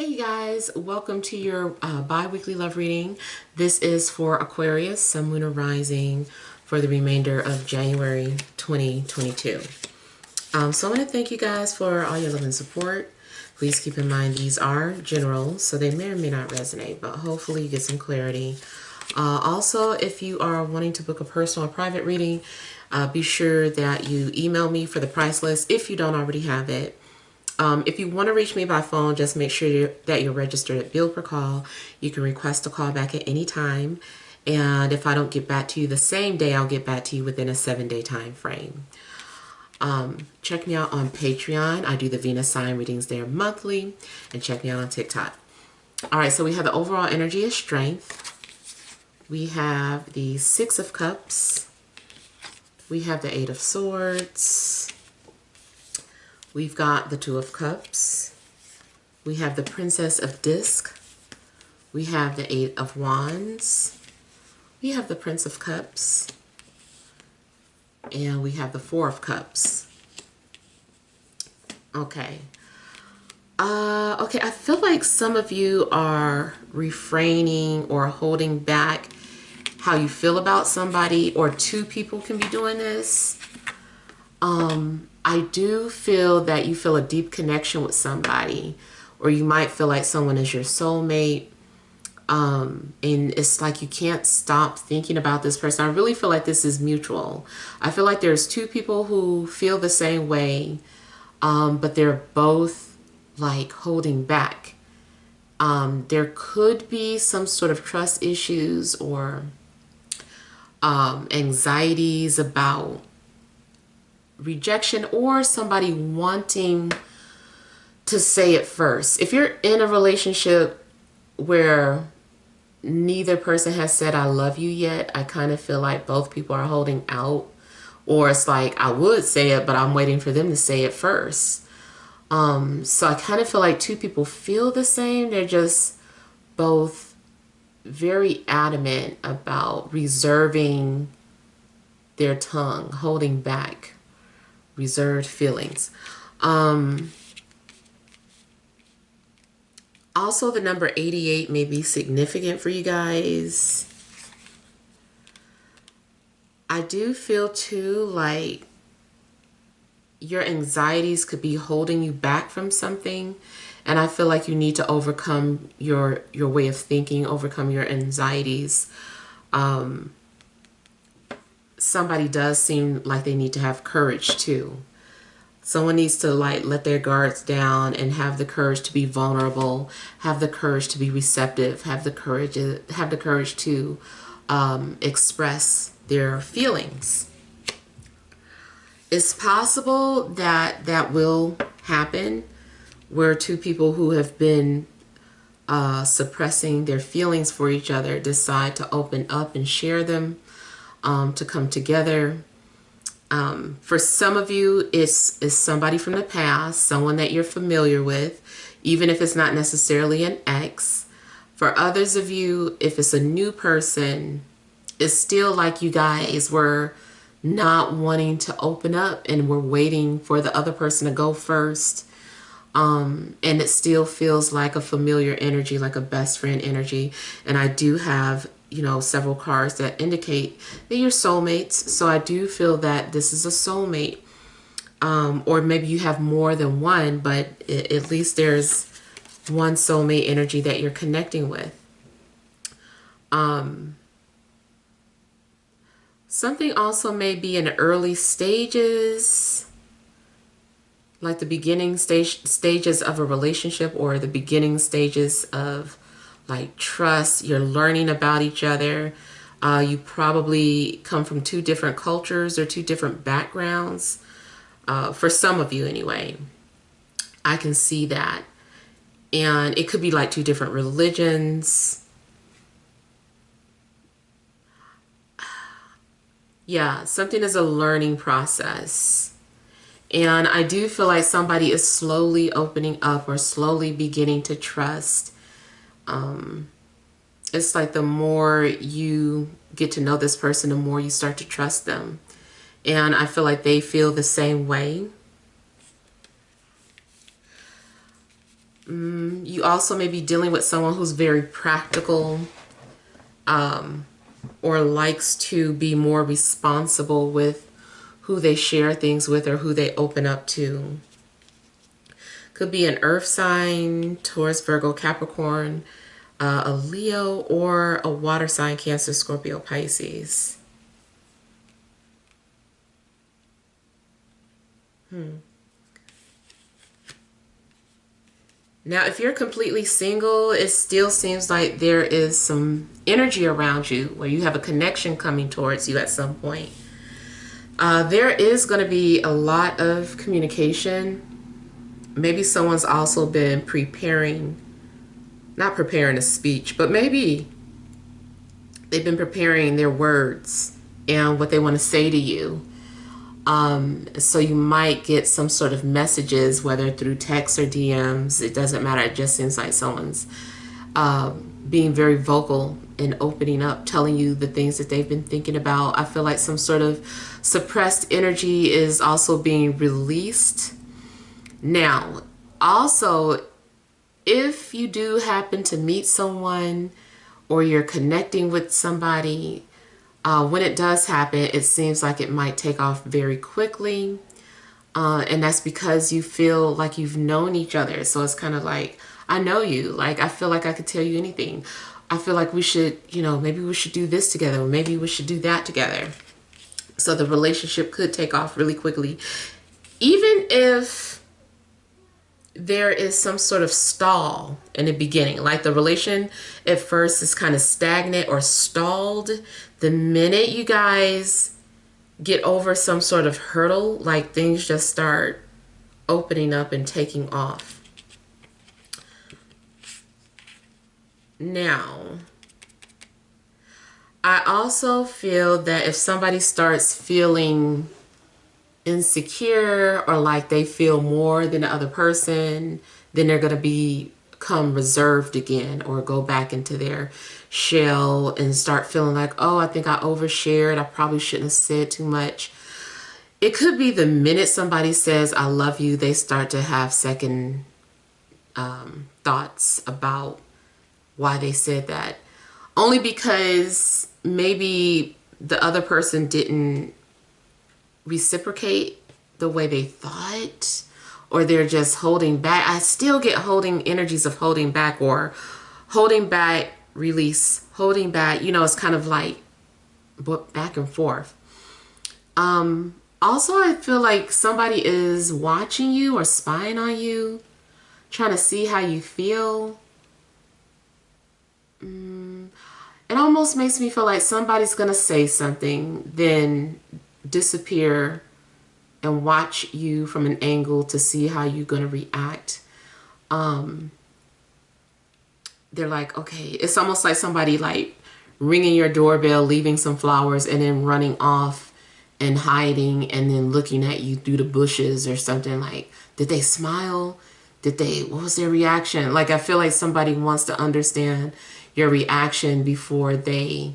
Hey you guys, welcome to your bi-weekly love reading. This is for Aquarius, Sun, Moon, or Rising for the remainder of January 2022. So I want to thank you guys for all your love and support. Please keep in mind these are general, so they may or may not resonate, but hopefully you get some clarity. Also, if you are wanting to book a personal or private reading, be sure that you email me for the price list if you don't already have it. If you want to reach me by phone, just make sure that you're registered at bill per call. You can request a call back at any time. And if I don't get back to you the same day, I'll get back to you within a 7-day time frame. Check me out on Patreon. I do the Venus sign readings there monthly. And check me out on TikTok. All right, so we have the overall energy of strength. We have the Six of Cups. We have the Eight of Swords. We've got the Two of Cups. We have the Princess of Disc. We have the Eight of Wands. We have the Prince of Cups. And we have the Four of Cups. Okay. Okay, I feel like some of you are refraining or holding back how you feel about somebody, or two people can be doing this. I do feel that you feel a deep connection with somebody, or you might feel like someone is your soulmate. And it's like you can't stop thinking about this person. I really feel like this is mutual. I feel like there's two people who feel the same way, but they're both like holding back. There could be some sort of trust issues or anxieties about rejection, or somebody wanting to say it first. If you're in a relationship where neither person has said I love you yet, I kind of feel like both people are holding out, or it's like I would say it but I'm waiting for them to say it first. So I kind of feel like two people feel the same. They're just both very adamant about reserving their tongue, holding back reserved feelings. Also, the number 88 may be significant for you guys. I do feel too like your anxieties could be holding you back from something, and I feel like you need to overcome your way of thinking, overcome your anxieties. Somebody does seem like they need to have courage too. Someone needs to like let their guards down and have the courage to be vulnerable, have the courage to be receptive, have the courage to express their feelings. It's possible that that will happen, where two people who have been suppressing their feelings for each other decide to open up and share them, to come together. For some of you, it's somebody from the past, someone that you're familiar with, even if it's not necessarily an ex. For others of you, if it's a new person, it's still like you guys were not wanting to open up and we're waiting for the other person to go first. And it still feels like a familiar energy, like a best friend energy. And I do have, you know, several cards that indicate that you're soulmates. So I do feel that this is a soulmate. Or maybe you have more than one, but at least there's one soulmate energy that you're connecting with. Something also may be in early stages, like the beginning stages of a relationship, or the beginning stages of like trust. You're learning about each other. You probably come from two different cultures or two different backgrounds. For some of you anyway, I can see that. And it could be like two different religions. Yeah, something is a learning process. And I do feel like somebody is slowly opening up or slowly beginning to trust. It's like the more you get to know this person, the more you start to trust them. And I feel like they feel the same way. You also may be dealing with someone who's very practical, or likes to be more responsible with who they share things with or who they open up to. Could be an earth sign, Taurus, Virgo, Capricorn, a Leo, or a water sign, Cancer, Scorpio, Pisces. Now, if you're completely single, it still seems like there is some energy around you where you have a connection coming towards you at some point. There is going to be a lot of communication. Maybe someone's also been preparing, not preparing a speech, but maybe they've been preparing their words and what they want to say to you. So you might get some sort of messages, whether through text or DMs. It doesn't matter. It just seems like someone's being very vocal and opening up, telling you the things that they've been thinking about. I feel like some sort of suppressed energy is also being released. Now, also, if you do happen to meet someone or you're connecting with somebody, when it does happen, it seems like it might take off very quickly. And that's because you feel like you've known each other. So it's kind of like, I know you. Like, I feel like I could tell you anything. I feel like we should, maybe we should do this together. Or maybe we should do that together. So the relationship could take off really quickly. Even if there is some sort of stall in the beginning, like the relation at first is kind of stagnant or stalled, the minute you guys get over some sort of hurdle, like things just start opening up and taking off. Now, I also feel that if somebody starts feeling insecure or like they feel more than the other person, then they're going to become reserved again or go back into their shell and start feeling like, oh, I think I overshared. I probably shouldn't have said too much. It could be the minute somebody says, I love you, they start to have second thoughts about why they said that. Only because maybe the other person didn't reciprocate the way they thought, or they're just holding back. I still get energies of holding back, or holding back, release, holding back. It's kind of like back and forth. Also, I feel like somebody is watching you or spying on you, trying to see how you feel. It almost makes me feel like somebody's going to say something, then disappear and watch you from an angle to see how you're going to react. They're like, okay, it's almost like somebody like ringing your doorbell, leaving some flowers, and then running off and hiding and then looking at you through the bushes or something. Like, did they smile? What was their reaction? Like, I feel like somebody wants to understand your reaction before they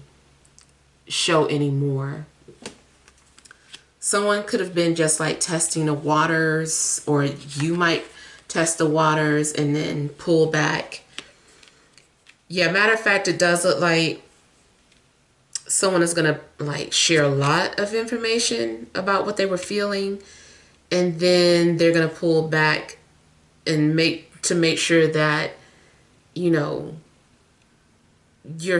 show any more. Someone could have been just like testing the waters, or you might test the waters and then pull back. Yeah, matter of fact, it does look like someone is going to like share a lot of information about what they were feeling, and then they're going to pull back and make sure that you're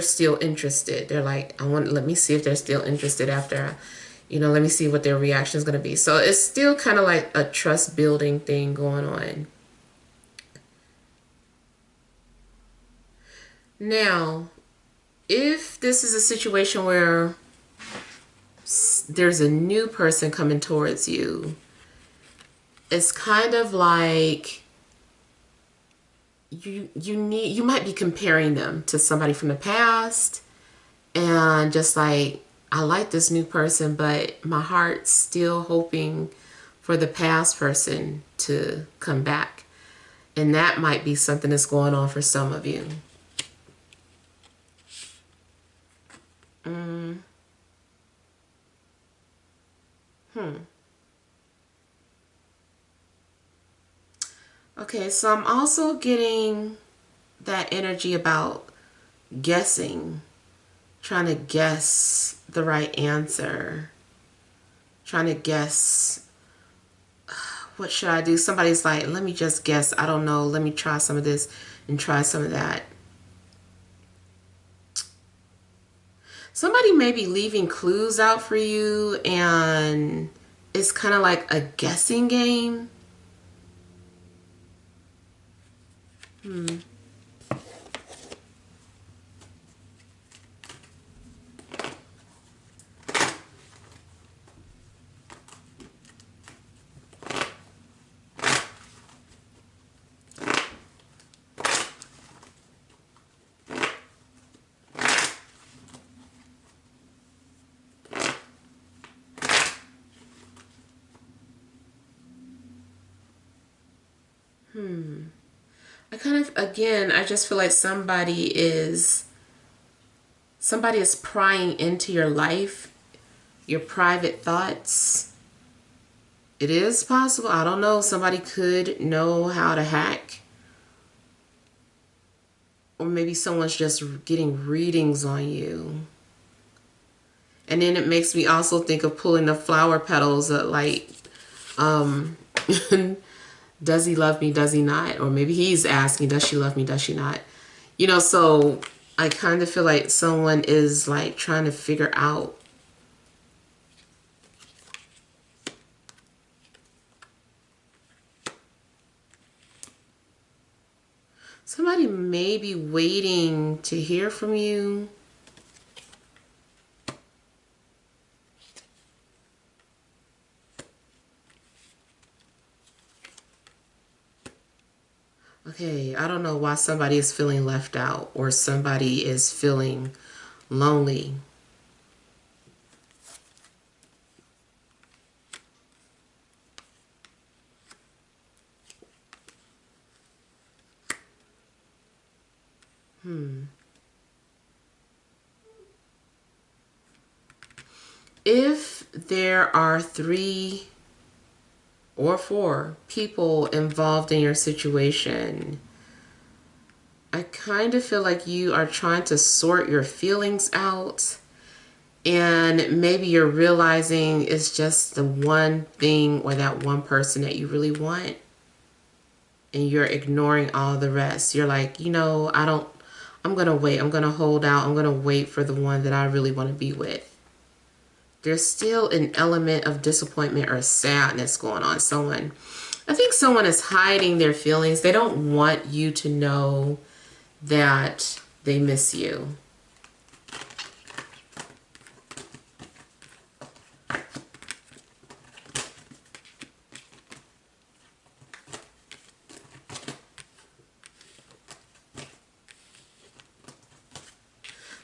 still interested. They're like, let me see if they're still interested after, let me see what their reaction is going to be. So it's still kind of like a trust building thing going on. Now, if this is a situation where there's a new person coming towards you, it's kind of like you might be comparing them to somebody from the past, and just like, I like this new person, but my heart's still hoping for the past person to come back. And that might be something that's going on for some of you. Okay, so I'm also getting that energy about guessing, trying to guess the right answer, trying to guess what should I do. Somebody's like, let me just guess, I don't know, let me try some of this and try some of that. Somebody may be leaving clues out for you, and it's kind of like a guessing game. I kind of, again, I just feel like somebody is prying into your life, your private thoughts. It is possible, I don't know, somebody could know how to hack. Or maybe someone's just getting readings on you. And then it makes me also think of pulling the flower petals, like, does he love me, does he not? Or maybe he's asking, does she love me, does she not? You know, so I kind of feel like someone is like trying to figure out somebody may be waiting to hear from you. Okay, I don't know why somebody is feeling left out or somebody is feeling lonely. If there are 3 or 4 people involved in your situation, I kind of feel like you are trying to sort your feelings out, and maybe you're realizing it's just the one thing or that one person that you really want, and you're ignoring all the rest. You're like, you know, I'm going to wait. I'm going to hold out. I'm going to wait for the one that I really want to be with. There's still an element of disappointment or sadness going on. I think someone is hiding their feelings. They don't want you to know that they miss you.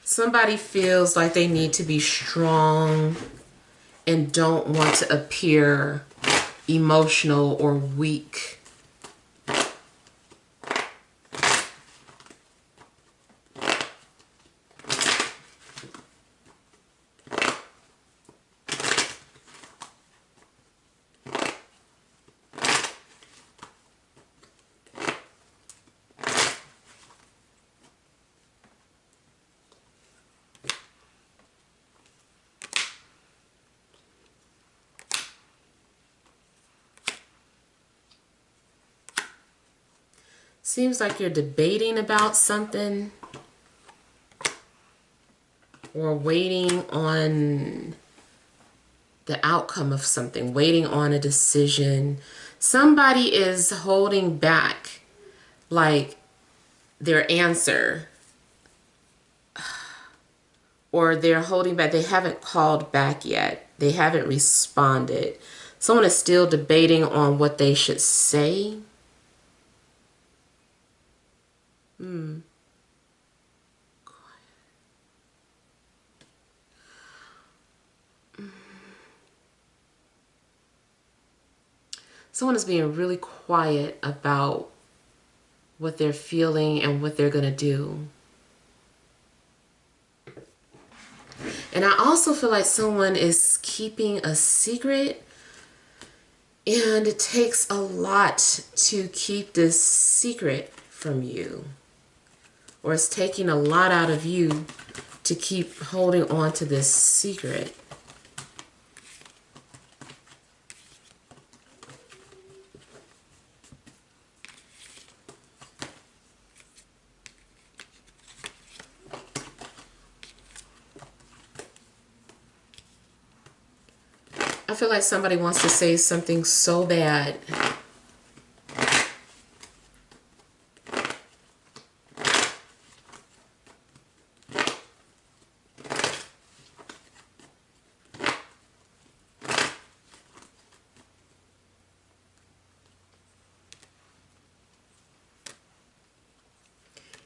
Somebody feels like they need to be strong and don't want to appear emotional or weak. Seems like you're debating about something or waiting on the outcome of something, waiting on a decision. Somebody is holding back, like, their answer, or they're holding back. They haven't called back yet. They haven't responded. Someone is still debating on what they should say. Someone is being really quiet about what they're feeling and what they're going to do. And I also feel like someone is keeping a secret, And it takes a lot to keep this secret from you. Or it's taking a lot out of you to keep holding on to this secret. I feel like somebody wants to say something so bad.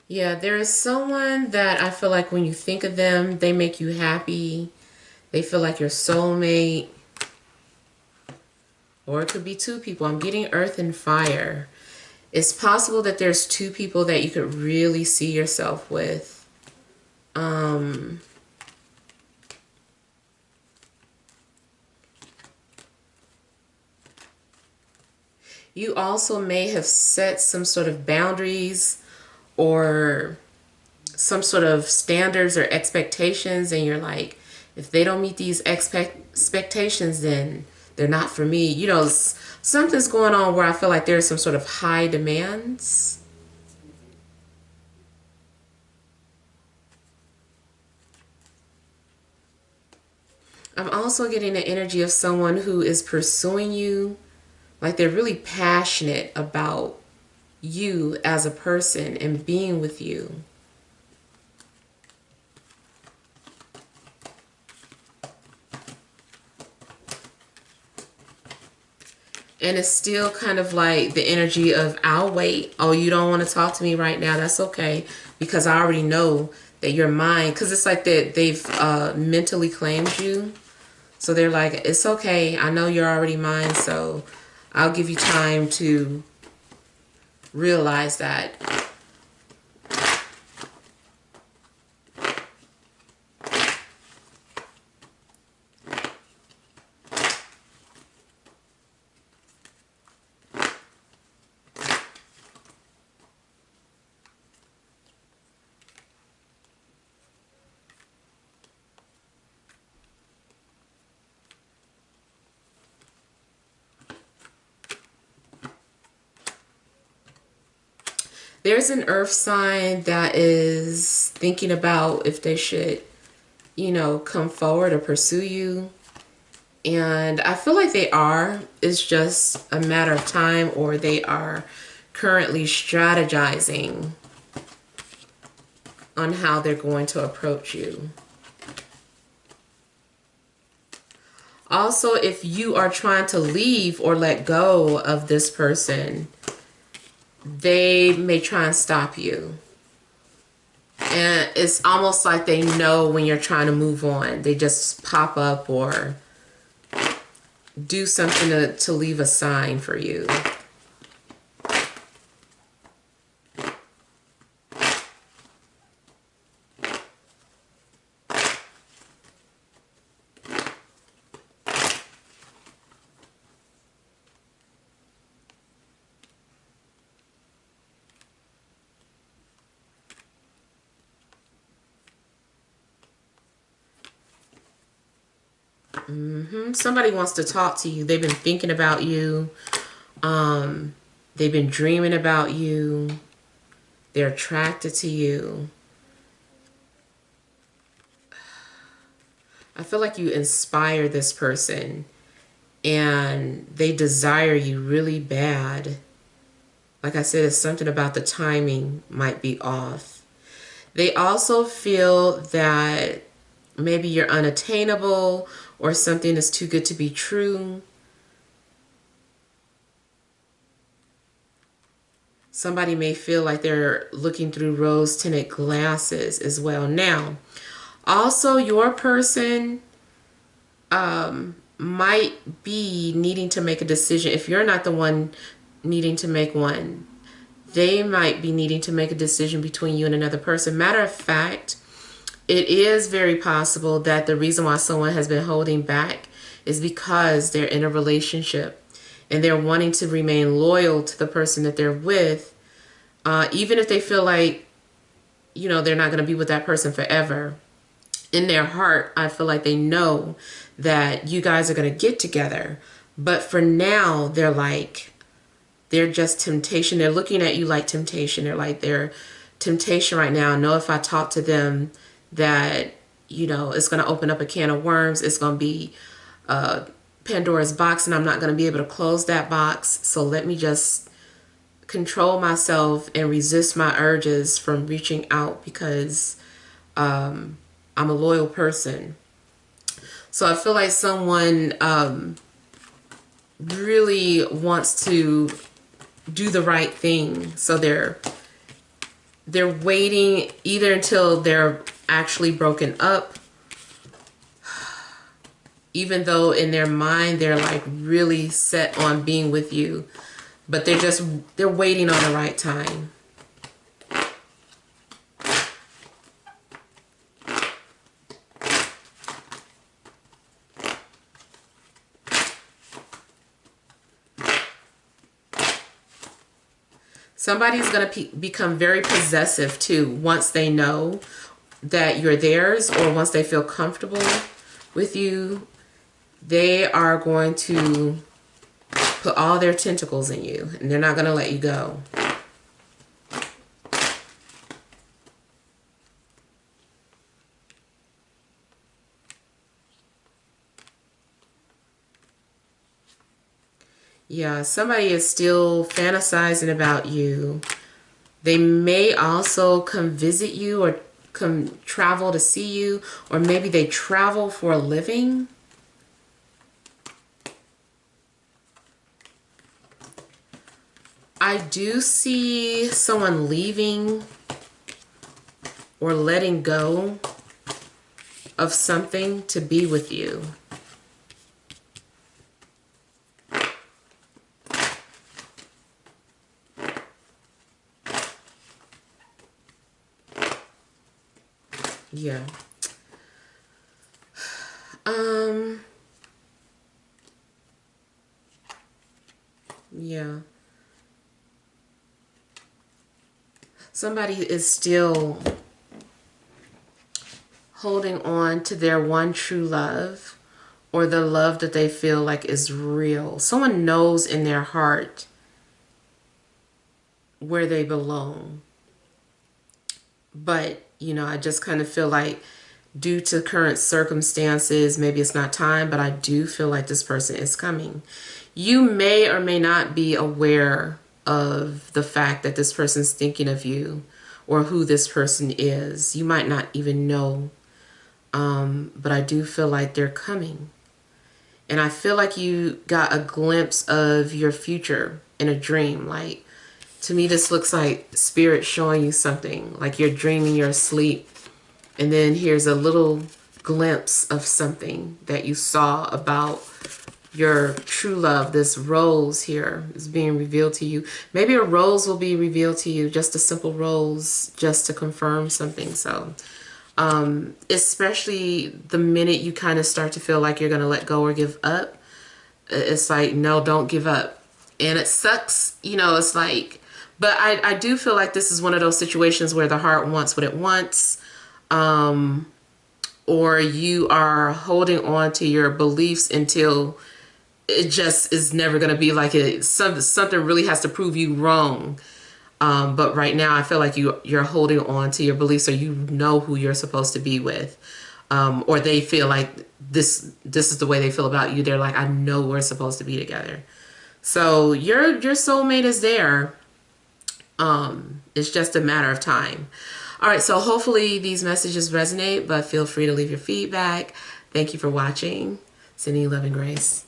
Yeah, there is someone that I feel like when you think of them, they make you happy. They feel like your soulmate. Or it could be two people. I'm getting earth and fire. It's possible that there's two people that you could really see yourself with. You also may have set some sort of boundaries or some sort of standards or expectations, and you're like, if they don't meet these expectations, then they're not for me. You know, something's going on where I feel like there's some sort of high demands. I'm also getting the energy of someone who is pursuing you. Like they're really passionate about you as a person and being with you. And it's still kind of like the energy of, I'll wait. Oh, you don't want to talk to me right now. That's okay. Because I already know that you're mine. Because it's like that they've mentally claimed you. So they're like, it's okay. I know you're already mine. So I'll give you time to realize that. There's an earth sign that is thinking about if they should, you know, come forward or pursue you. And I feel like they are. It's just a matter of time, or they are currently strategizing on how they're going to approach you. Also, if you are trying to leave or let go of this person, they may try and stop you. And it's almost like they know when you're trying to move on. They just pop up or do something to leave a sign for you. Somebody wants to talk to you. They've been thinking about you. They've been dreaming about you. They're attracted to you. I feel like you inspire this person and they desire you really bad. Like I said, it's something about the timing might be off. They also feel that maybe you're unattainable or something is too good to be true. Somebody may feel like they're looking through rose-tinted glasses as well. Now, also your person might be needing to make a decision. If you're not the one needing to make one, they might be needing to make a decision between you and another person. Matter of fact, it is very possible that the reason why someone has been holding back is because they're in a relationship and they're wanting to remain loyal to the person that they're with, even if they feel like, you know, they're not going to be with that person forever. In their heart, I feel like they know that you guys are going to get together. But for now, they're just temptation. They're looking at you like temptation. They're like, they're temptation right now. I know if I talk to them that, you know, it's going to open up a can of worms. It's going to be Pandora's box, and I'm not going to be able to close that box. So let me just control myself and resist my urges from reaching out, because I'm a loyal person. So I feel like someone really wants to do the right thing. So they're waiting either until they're actually broken up, even though in their mind they're like really set on being with you, but they're waiting on the right time. Somebody's going to become very possessive too once they know that you're theirs, or once they feel comfortable with you. They are going to put all their tentacles in you, and they're not going to let you go. Yeah, somebody is still fantasizing about you. They may also come visit you or come travel to see you, or maybe they travel for a living. I do see someone leaving or letting go of something to be with you. Yeah. Yeah. Somebody is still holding on to their one true love, or the love that they feel like is real. Someone knows in their heart where they belong. But, you know, I just kind of feel like due to current circumstances, maybe it's not time, but I do feel like this person is coming. You may or may not be aware of the fact that this person's thinking of you, or who this person is. You might not even know, but I do feel like they're coming. And I feel like you got a glimpse of your future in a dream. Like, to me, this looks like spirit showing you something, like you're dreaming, you're asleep, and then here's a little glimpse of something that you saw about your true love. This rose here is being revealed to you. Maybe a rose will be revealed to you, just a simple rose, just to confirm something. So especially the minute you kind of start to feel like you're going to let go or give up, it's like, no, don't give up. And it sucks, you know, it's like, but I do feel like this is one of those situations where the heart wants what it wants, or you are holding on to your beliefs until it just is never going to be like it. Something really has to prove you wrong. But right now, I feel like you're holding on to your beliefs, or you know who you're supposed to be with, or they feel like this is the way they feel about you. They're like, I know we're supposed to be together. So your soulmate is there. It's just a matter of time. All right, so hopefully these messages resonate, but feel free to leave your feedback. Thank you for watching. Sending you love and grace.